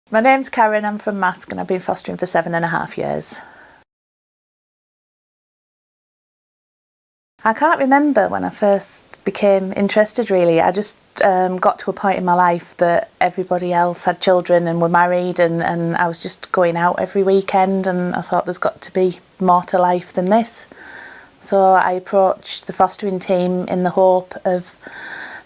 My name's Karen, I'm from Mask and I've been fostering for 7.5 years. I can't remember when I first became interested really. I just got to a point in my life that everybody else had children and were married, and I was just going out every weekend, and I thought there's got to be more to life than this. So I approached the fostering team in the hope of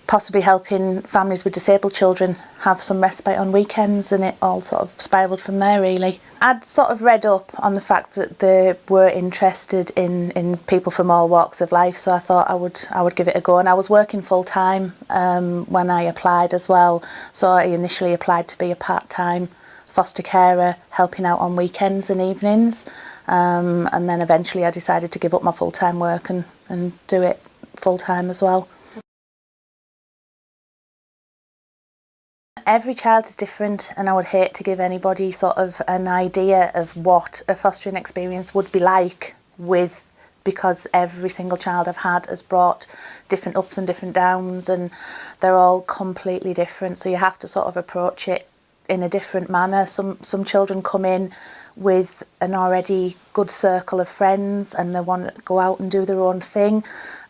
possibly helping families with disabled children have some respite on weekends, and it all sort of spiralled from there really. I'd sort of read up on the fact that they were interested in people from all walks of life, so I thought I would give it a go. And I was working full time when I applied as well, so I initially applied to be a part-time foster carer helping out on weekends and evenings, and then eventually I decided to give up my full-time work and do it full-time as well. Every child is different, and I would hate to give anybody sort of an idea of what a fostering experience would be like because every single child I've had has brought different ups and different downs, and they're all completely different, so you have to sort of approach it in a different manner. Some children come in with an already good circle of friends and they want to go out and do their own thing,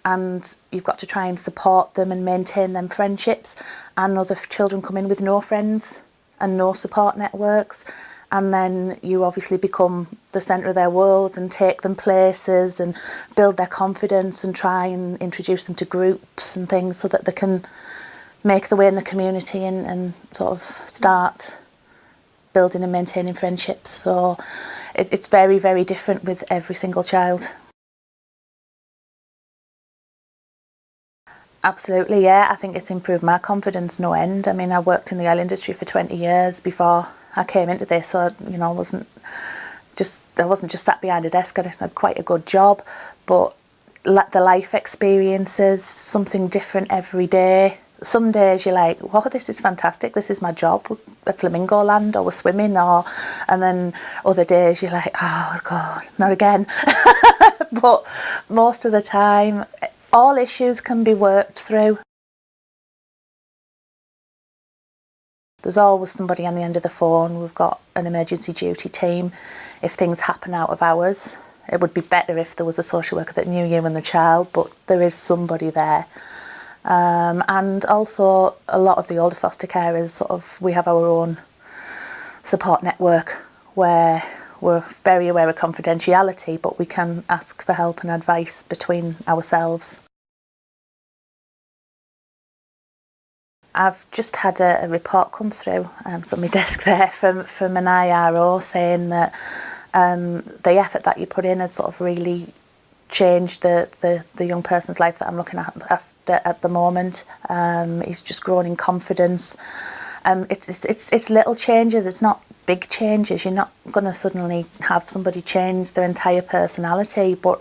and you've got to try and support them and maintain them friendships. And other children come in with no friends and no support networks, and then you obviously become the centre of their world and take them places and build their confidence and try and introduce them to groups and things so that they can make their way in the community and sort of start building and maintaining friendships. So it's very, very different with every single child. Absolutely, yeah. I think it's improved my confidence no end. I mean, I worked in the oil industry for 20 years before I came into this, so I wasn't just sat behind a desk. I had quite a good job, but the life experiences, something different every day. Some days you're like, wow, this is fantastic, this is my job at Flamingo Land, or we're swimming, and then other days you're like, oh God, not again. But most of the time, all issues can be worked through. There's always somebody on the end of the phone. We've got an emergency duty team if things happen out of hours. It would be better if there was a social worker that knew you and the child, but there is somebody there. And also a lot of the older foster carers, we have our own support network where we're very aware of confidentiality, but we can ask for help and advice between ourselves. I've just had a report come through, it's on my desk there, from an IRO saying that the effort that you put in has sort of really changed the young person's life that I'm looking at the moment. He's just grown in confidence. It's little changes, it's not big changes. You're not going to suddenly have somebody change their entire personality, but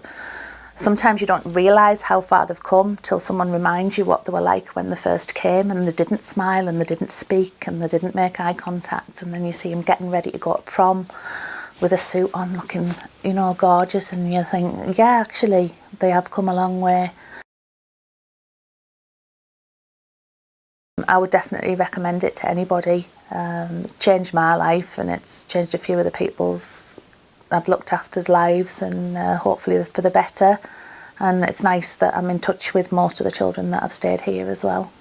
sometimes you don't realise how far they've come till someone reminds you what they were like when they first came, and they didn't smile and they didn't speak and they didn't make eye contact, and then you see them getting ready to go to prom with a suit on, looking, gorgeous, and you think, yeah, actually, they have come a long way. I would definitely recommend it to anybody. It changed my life, and it's changed a few of the people's I've looked after's lives, and hopefully for the better. And it's nice that I'm in touch with most of the children that have stayed here as well.